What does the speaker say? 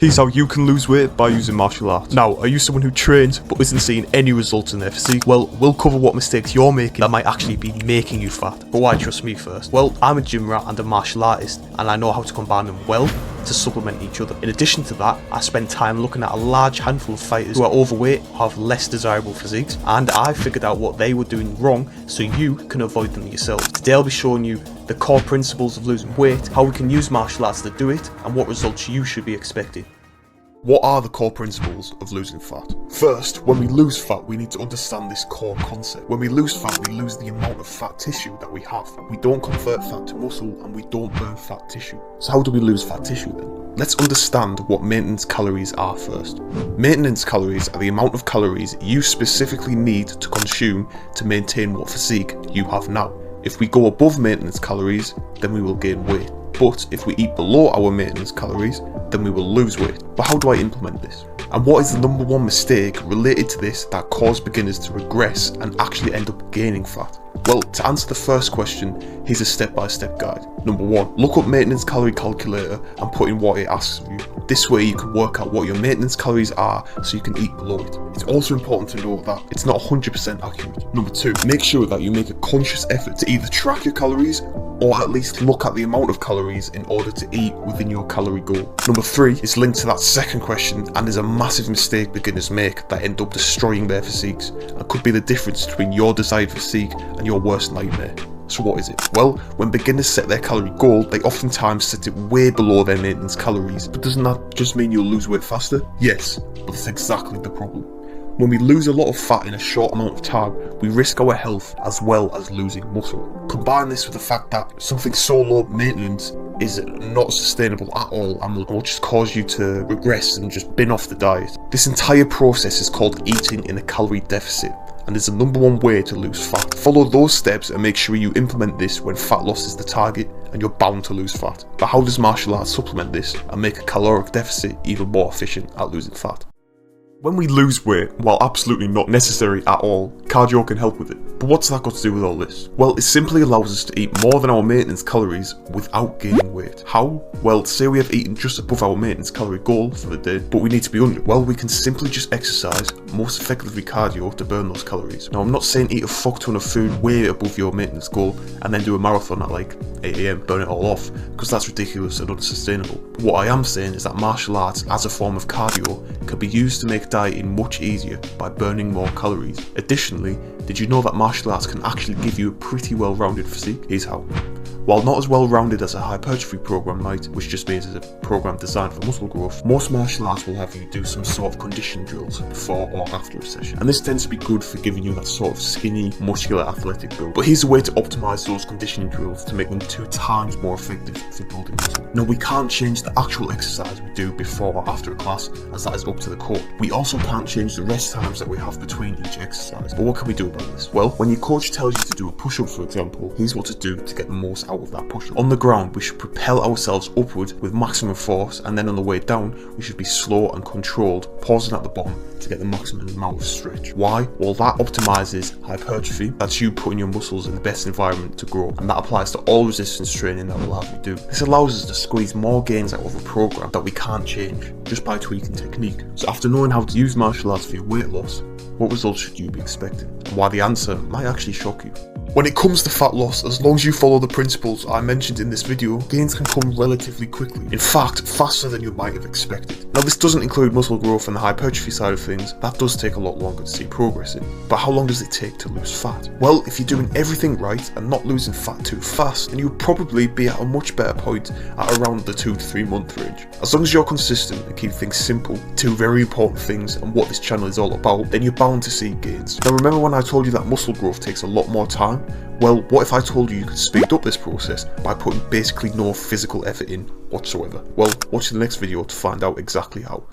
Here's how you can lose weight by using martial arts. Now, are you someone who trains but isn't seeing any results in their physique? Well, we'll cover what mistakes you're making that might actually be making you fat. But why trust me first? Well, I'm a gym rat and a martial artist, and I know how to combine them well to supplement each other. In addition to that, I spend time looking at a large handful of fighters who are overweight, who have less desirable physiques, and I figured out what they were doing wrong so you can avoid them yourself. Today I'll be showing you the core principles of losing weight, how we can use martial arts to do it, and what results you should be expecting. What are the core principles of losing fat? First, when we lose fat, we need to understand this core concept. When we lose fat, we lose the amount of fat tissue that we have. We don't convert fat to muscle and we don't burn fat tissue. So how do we lose fat tissue then? Let's understand what maintenance calories are first. Maintenance calories are the amount of calories you specifically need to consume to maintain what physique you have now. If we go above maintenance calories, then we will gain weight. But if we eat below our maintenance calories, then we will lose weight. But how do I implement this? And what is the number one mistake related to this that causes beginners to regress and actually end up gaining fat? Well, to answer the first question, here's a step-by-step guide. Number 1, look up maintenance calorie calculator and put in what it asks of you. This way you can work out what your maintenance calories are so you can eat below it. It's also important to know that it's not 100% accurate. Number 2, make sure that you make a conscious effort to either track your calories or at least look at the amount of calories in order to eat within your calorie goal. Number 3 is linked to that second question and is a massive mistake beginners make that end up destroying their physiques and could be the difference between your desired physique and your worst nightmare. So what is it? Well, when beginners set their calorie goal, they oftentimes set it way below their maintenance calories. But doesn't that just mean you'll lose weight faster? Yes, but that's exactly the problem. When we lose a lot of fat in a short amount of time, we risk our health as well as losing muscle. Combine this with the fact that something so low maintenance is not sustainable at all and will just cause you to regress and just bin off the diet. This entire process is called eating in a calorie deficit and is the number one way to lose fat. Follow those steps and make sure you implement this when fat loss is the target and you're bound to lose fat. But how does martial arts supplement this and make a caloric deficit even more efficient at losing fat? When we lose weight, while absolutely not necessary at all, cardio can help with it. But what's that got to do with all this? Well, it simply allows us to eat more than our maintenance calories without gaining weight. How? Well, say we have eaten just above our maintenance calorie goal for the day, but we need to be under. Well, we can simply just exercise, most effectively cardio, to burn those calories. Now, I'm not saying eat a fuck ton of food way above your maintenance goal and then do a marathon at like 8 AM, burn it all off, because that's ridiculous and unsustainable. But what I am saying is that martial arts as a form of cardio can be used to make dieting much easier by burning more calories. Additionally, did you know that martial arts can actually give you a pretty well-rounded physique? Here's how. While not as well-rounded as a hypertrophy program might, which just means it's a program designed for muscle growth, most martial arts will have you do some sort of conditioning drills before or after a session. And this tends to be good for giving you that sort of skinny, muscular, athletic build. But here's a way to optimize those conditioning drills to make them 2 times more effective for building muscle. Now, we can't change the actual exercise we do before or after a class, as that is up to the coach. We also can't change the rest times that we have between each exercise. But what can we do about this? Well, when your coach tells you to do a push-up, for example, here's what to do to get the most out of that push-up. On the ground, we should propel ourselves upward with maximum force, and then on the way down, we should be slow and controlled, pausing at the bottom to get the maximum amount of stretch. Why? Well, that optimizes hypertrophy. That's you putting your muscles in the best environment to grow, and that applies to all resistance training that we'll have you do. This allows us to squeeze more gains out of a program that we can't change just by tweaking technique. So after knowing how to use martial arts for your weight loss, what results should you be expecting? And why the answer might actually shock you. When it comes to fat loss, as long as you follow the principles I mentioned in this video, gains can come relatively quickly. In fact, faster than you might have expected. Now, this doesn't include muscle growth and the hypertrophy side of things. That does take a lot longer to see progress in. But how long does it take to lose fat? Well, if you're doing everything right and not losing fat too fast, then you'll probably be at a much better point at around the 2 to 3 month range. As long as you're consistent and keep things simple, 2 very important things and what this channel is all about, then you're bound to see gains. Now, remember when I told you that muscle growth takes a lot more time? Well, what if I told you you could speed up this process by putting basically no physical effort in whatsoever? Well, watch the next video to find out exactly how.